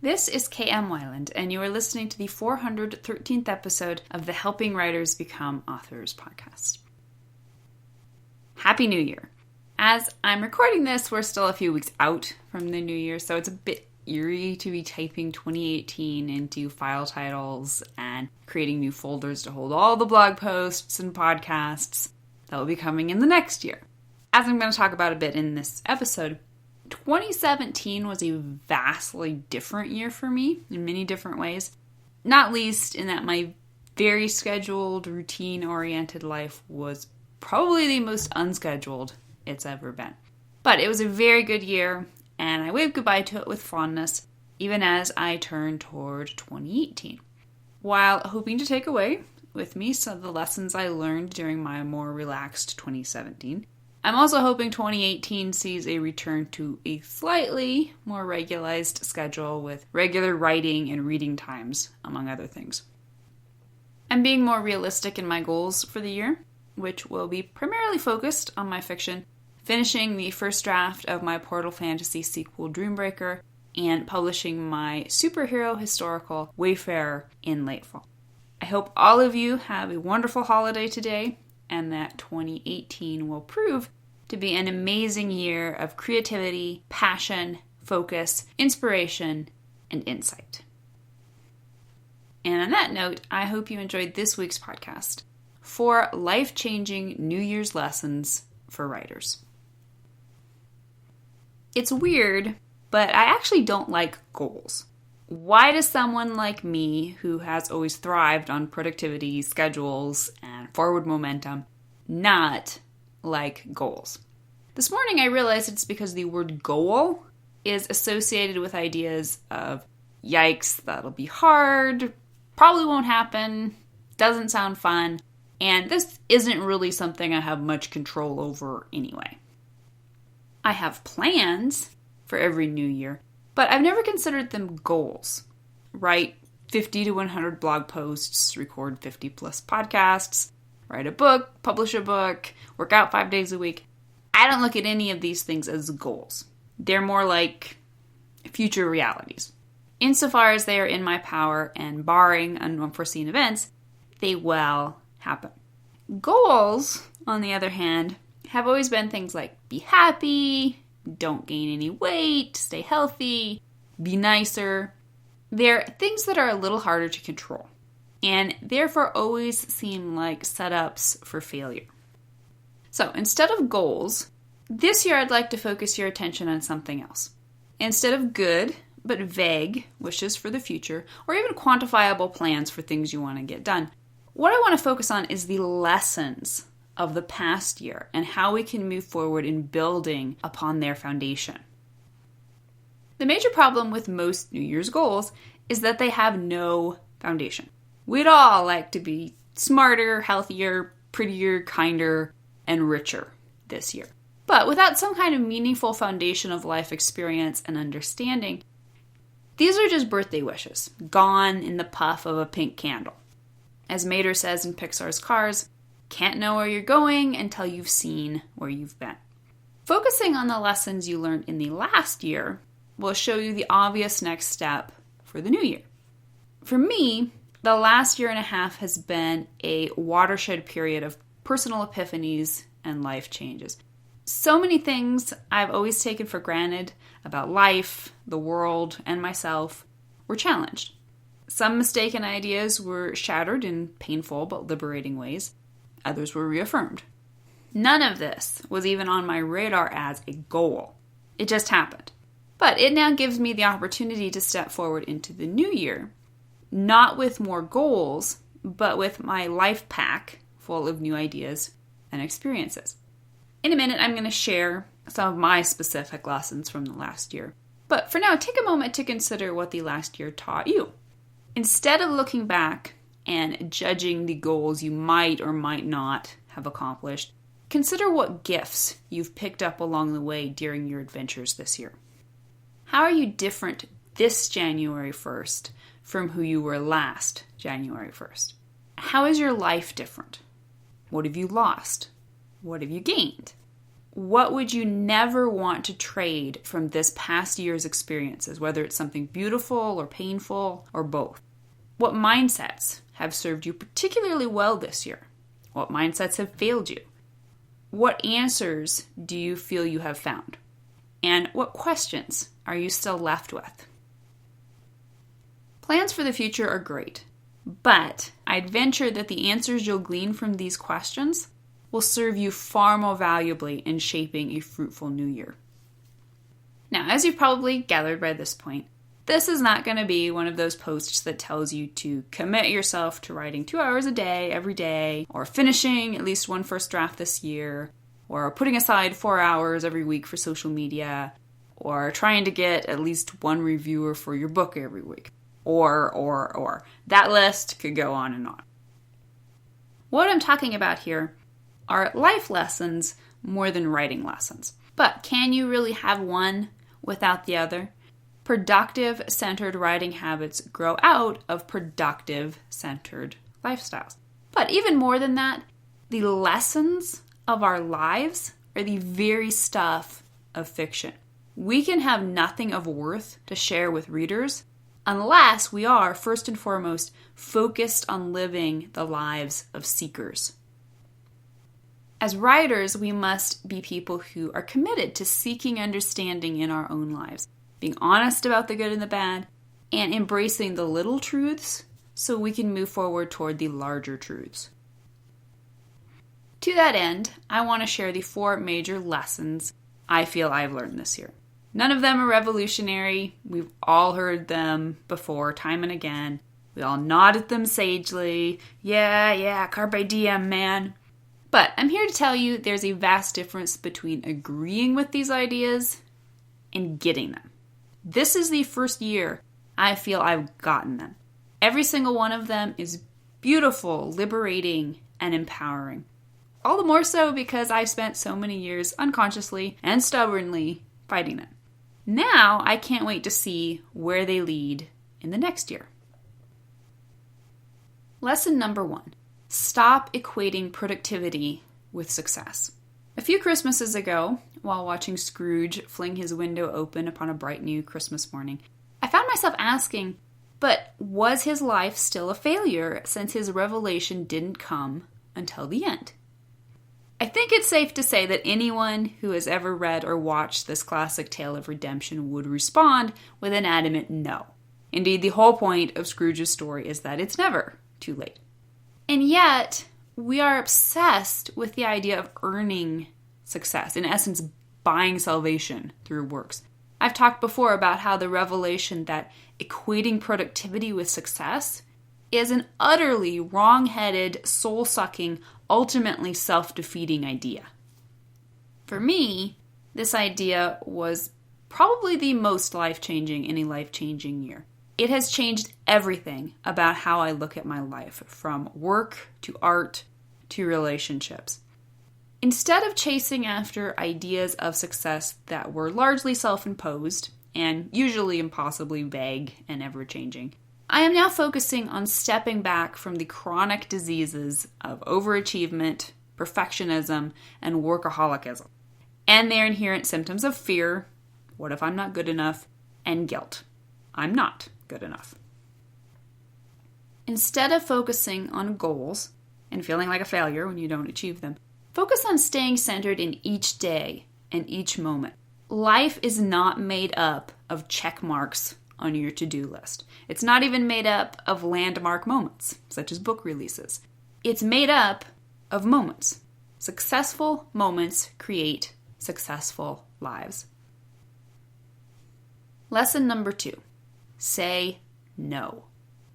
This is KM Weiland, and you are listening to the 413th episode of the Helping Writers Become Authors podcast. Happy New Year! As I'm recording this, we're still a few weeks out from the new year, so it's a bit eerie to be typing 2018 into file titles and creating new folders to hold all the blog posts and podcasts that will be coming in the next year. As I'm going to talk about a bit in this episode, 2017 was a vastly different year for me in many different ways, not least in that my very scheduled, routine-oriented life was probably the most unscheduled it's ever been. But it was a very good year, and I waved goodbye to it with fondness, even as I turned toward 2018. While hoping to take away with me some of the lessons I learned during my more relaxed 2017, I'm also hoping 2018 sees a return to a slightly more regularized schedule with regular writing and reading times, among other things. I'm being more realistic in my goals for the year, which will be primarily focused on my fiction, finishing the first draft of my Portal Fantasy sequel Dreambreaker, and publishing my superhero historical Wayfarer in late fall. I hope all of you have a wonderful holiday today, and that 2018 will prove to be an amazing year of creativity, passion, focus, inspiration, and insight. And on that note, I hope you enjoyed this week's podcast, 4 life-changing New Year's lessons for writers. It's weird, but I actually don't like goals. Why does someone like me, who has always thrived on productivity, schedules, and forward momentum, not like goals? This morning I realized it's because the word goal is associated with ideas of, yikes, that'll be hard, probably won't happen, doesn't sound fun, and this isn't really something I have much control over anyway. I have plans for every new year, but I've never considered them goals. Write 50 to 100 blog posts, record 50 plus podcasts, write a book, publish a book, work out 5 days a week. I don't look at any of these things as goals. They're more like future realities. Insofar as they are in my power and barring unforeseen events, they will happen. Goals, on the other hand, have always been things like be happy, don't gain any weight, stay healthy, be nicer. They're things that are a little harder to control, and therefore always seem like setups for failure. So instead of goals, this year I'd like to focus your attention on something else. Instead of good but vague wishes for the future, or even quantifiable plans for things you want to get done, what I want to focus on is the lessons of the past year and how we can move forward in building upon their foundation. The major problem with most New Year's goals is that they have no foundation. We'd all like to be smarter, healthier, prettier, kinder, and richer this year. But without some kind of meaningful foundation of life experience and understanding, these are just birthday wishes, gone in the puff of a pink candle. As Mater says in Pixar's Cars, can't know where you're going until you've seen where you've been. Focusing on the lessons you learned in the last year will show you the obvious next step for the new year. For me, the last year and a half has been a watershed period of personal epiphanies and life changes. So many things I've always taken for granted about life, the world, and myself were challenged. Some mistaken ideas were shattered in painful but liberating ways. Others were reaffirmed. None of this was even on my radar as a goal. It just happened. But it now gives me the opportunity to step forward into the new year, not with more goals, but with my life pack full of new ideas and experiences. In a minute, I'm going to share some of my specific lessons from the last year. But for now, take a moment to consider what the last year taught you. Instead of looking back and judging the goals you might or might not have accomplished, consider what gifts you've picked up along the way during your adventures this year. How are you different this January 1st from who you were last January 1st? How is your life different? What have you lost? What have you gained? What would you never want to trade from this past year's experiences, whether it's something beautiful or painful or both? What mindsets have served you particularly well this year? What mindsets have failed you? What answers do you feel you have found? And what questions are you still left with? Plans for the future are great, but I'd venture that the answers you'll glean from these questions will serve you far more valuably in shaping a fruitful new year. Now, as you've probably gathered by this point, this is not going to be one of those posts that tells you to commit yourself to writing 2 hours a day, every day, or finishing at least one first draft this year, or putting aside 4 hours every week for social media, or trying to get at least one reviewer for your book every week, or. That list could go on and on. What I'm talking about here are life lessons more than writing lessons. But can you really have one without the other? Productive-centered writing habits grow out of productive-centered lifestyles. But even more than that, the lessons of our lives are the very stuff of fiction. We can have nothing of worth to share with readers unless we are, first and foremost, focused on living the lives of seekers. As writers, we must be people who are committed to seeking understanding in our own lives, being honest about the good and the bad, and embracing the little truths so we can move forward toward the larger truths. To that end, I want to share the 4 major lessons I feel I've learned this year. None of them are revolutionary. We've all heard them before, time and again. We all nod at them sagely. Yeah, carpe diem, man. But I'm here to tell you there's a vast difference between agreeing with these ideas and getting them. This is the first year I feel I've gotten them. Every single one of them is beautiful, liberating, and empowering. All the more so because I've spent so many years unconsciously and stubbornly fighting them. Now I can't wait to see where they lead in the next year. Lesson number 1. Stop equating productivity with success. A few Christmases ago, while watching Scrooge fling his window open upon a bright new Christmas morning, I found myself asking, but was his life still a failure since his revelation didn't come until the end? I think it's safe to say that anyone who has ever read or watched this classic tale of redemption would respond with an adamant no. Indeed, the whole point of Scrooge's story is that it's never too late. And yet, we are obsessed with the idea of earning success, in essence, buying salvation through works. I've talked before about how the revelation that equating productivity with success is an utterly wrong-headed, soul-sucking, ultimately self-defeating idea. For me, this idea was probably the most life-changing in a life-changing year. It has changed everything about how I look at my life, from work to art to relationships. Instead of chasing after ideas of success that were largely self-imposed and usually impossibly vague and ever-changing, I am now focusing on stepping back from the chronic diseases of overachievement, perfectionism, and workaholicism, and their inherent symptoms of fear, what if I'm not good enough, and guilt. I'm not good enough. Instead of focusing on goals and feeling like a failure when you don't achieve them, focus on staying centered in each day and each moment. Life is not made up of check marks on your to-do list. It's not even made up of landmark moments, such as book releases. It's made up of moments. Successful moments create successful lives. Lesson number 2. Say no.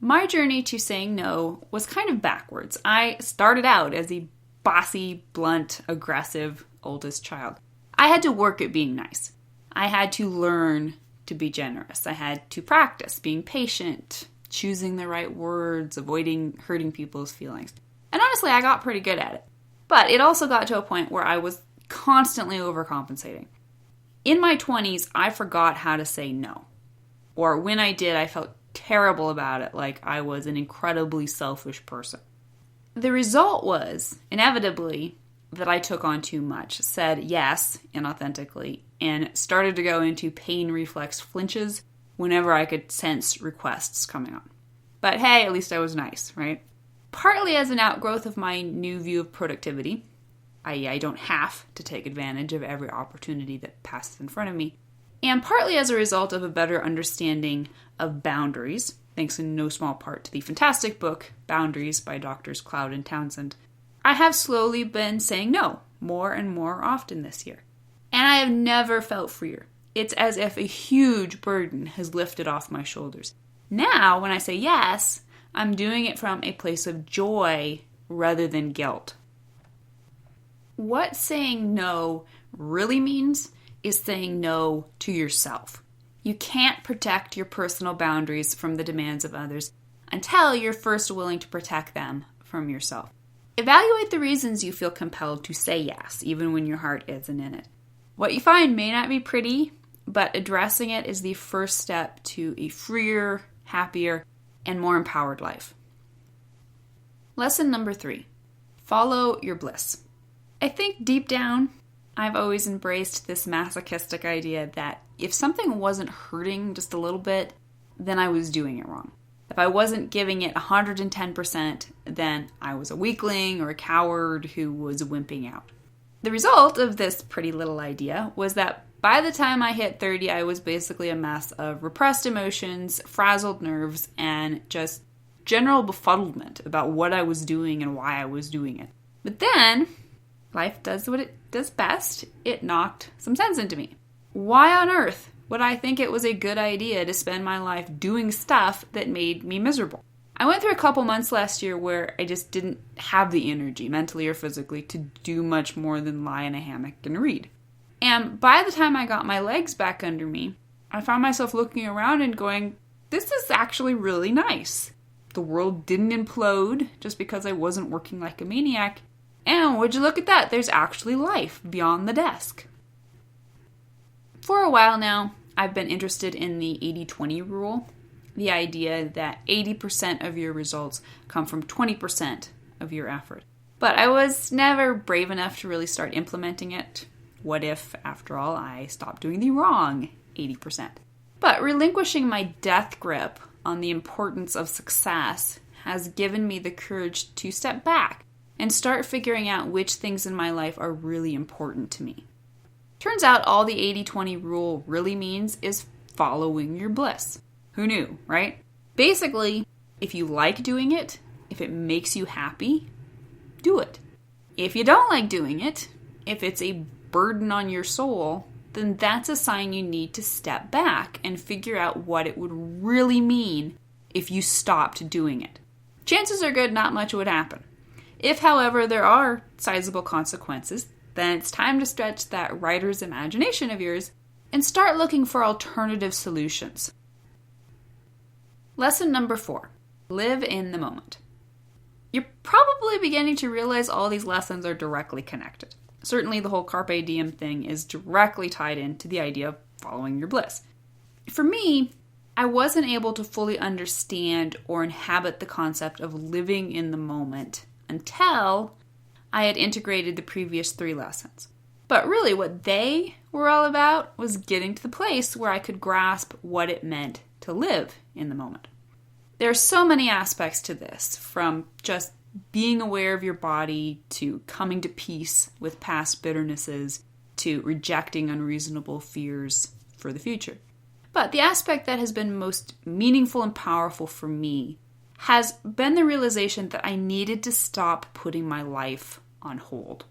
My journey to saying no was kind of backwards. I started out as a bossy, blunt, aggressive oldest child. I had to work at being nice. I had to learn to be generous. I had to practice being patient, choosing the right words, avoiding hurting people's feelings. And honestly, I got pretty good at it. But it also got to a point where I was constantly overcompensating. In my 20s, I forgot how to say no. Or when I did, I felt terrible about it, like I was an incredibly selfish person. The result was, inevitably, that I took on too much, said yes inauthentically, and started to go into pain reflex flinches whenever I could sense requests coming on. But hey, at least I was nice, right? Partly as an outgrowth of my new view of productivity, i.e. I don't have to take advantage of every opportunity that passes in front of me, and partly as a result of a better understanding of boundaries, thanks in no small part to the fantastic book Boundaries by Drs. Cloud and Townsend, I have slowly been saying no more and more often this year. And I have never felt freer. It's as if a huge burden has lifted off my shoulders. Now, when I say yes, I'm doing it from a place of joy rather than guilt. What saying no really means is saying no to yourself. You can't protect your personal boundaries from the demands of others until you're first willing to protect them from yourself. Evaluate the reasons you feel compelled to say yes, even when your heart isn't in it. What you find may not be pretty, but addressing it is the first step to a freer, happier, and more empowered life. Lesson number 3. Follow your bliss. I think deep down, I've always embraced this masochistic idea that if something wasn't hurting just a little bit, then I was doing it wrong. If I wasn't giving it 110%, then I was a weakling or a coward who was wimping out. The result of this pretty little idea was that by the time I hit 30, I was basically a mess of repressed emotions, frazzled nerves, and just general befuddlement about what I was doing and why I was doing it. But then, life does what it does best. It knocked some sense into me. Why on earth would I think it was a good idea to spend my life doing stuff that made me miserable? I went through a couple months last year where I just didn't have the energy, mentally or physically, to do much more than lie in a hammock and read. And by the time I got my legs back under me, I found myself looking around and going, this is actually really nice. The world didn't implode just because I wasn't working like a maniac. And would you look at that, there's actually life beyond the desk. For a while now, I've been interested in the 80-20 rule, the idea that 80% of your results come from 20% of your effort. But I was never brave enough to really start implementing it. What if, after all, I stopped doing the wrong 80%? But relinquishing my death grip on the importance of success has given me the courage to step back and start figuring out which things in my life are really important to me. Turns out all the 80-20 rule really means is following your bliss. Who knew, right? Basically, if you like doing it, if it makes you happy, do it. If you don't like doing it, if it's a burden on your soul, then that's a sign you need to step back and figure out what it would really mean if you stopped doing it. Chances are good not much would happen. If, however, there are sizable consequences, then it's time to stretch that writer's imagination of yours and start looking for alternative solutions. Lesson number 4. Live in the moment. You're probably beginning to realize all these lessons are directly connected. Certainly the whole Carpe Diem thing is directly tied into the idea of following your bliss. For me, I wasn't able to fully understand or inhabit the concept of living in the moment until I had integrated the previous 3 lessons. But really what they were all about was getting to the place where I could grasp what it meant to live in the moment. There are so many aspects to this, from just being aware of your body, to coming to peace with past bitternesses, to rejecting unreasonable fears for the future. But the aspect that has been most meaningful and powerful for me has been the realization that I needed to stop putting my life on hold.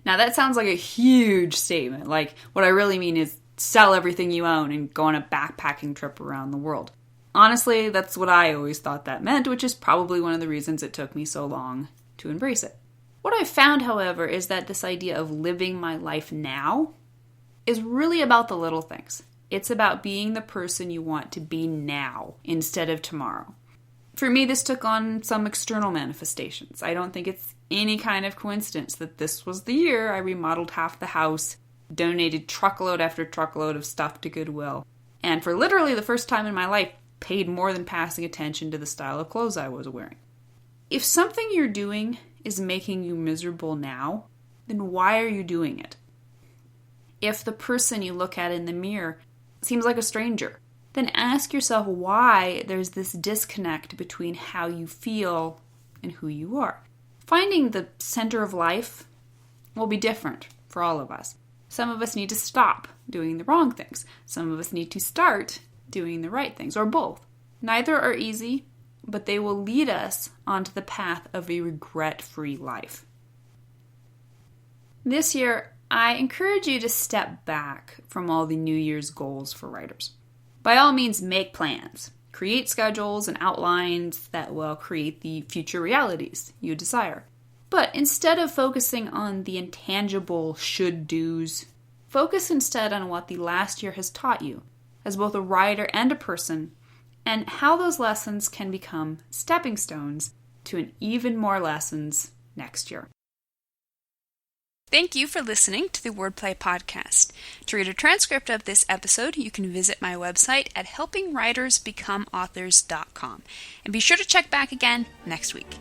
Now that sounds like a huge statement. Like, what I really mean is sell everything you own and go on a backpacking trip around the world. Honestly, that's what I always thought that meant, which is probably one of the reasons it took me so long to embrace it. What I've found, however, is that this idea of living my life now is really about the little things. It's about being the person you want to be now instead of tomorrow. For me, this took on some external manifestations. I don't think it's any kind of coincidence that this was the year I remodeled half the house, donated truckload after truckload of stuff to Goodwill, and for literally the first time in my life, paid more than passing attention to the style of clothes I was wearing. If something you're doing is making you miserable now, then why are you doing it? If the person you look at in the mirror seems like a stranger, then ask yourself why there's this disconnect between how you feel and who you are. Finding the center of life will be different for all of us. Some of us need to stop doing the wrong things. Some of us need to start doing the right things, or both. Neither are easy, but they will lead us onto the path of a regret-free life. This year, I encourage you to step back from all the New Year's goals for writers. By all means, make plans. Create schedules and outlines that will create the future realities you desire. But instead of focusing on the intangible should-dos, focus instead on what the last year has taught you, as both a writer and a person, and how those lessons can become stepping stones to an even more lessons next year. Thank you for listening to the Wordplay Podcast. To read a transcript of this episode, you can visit my website at helpingwritersbecomeauthors.com. And be sure to check back again next week.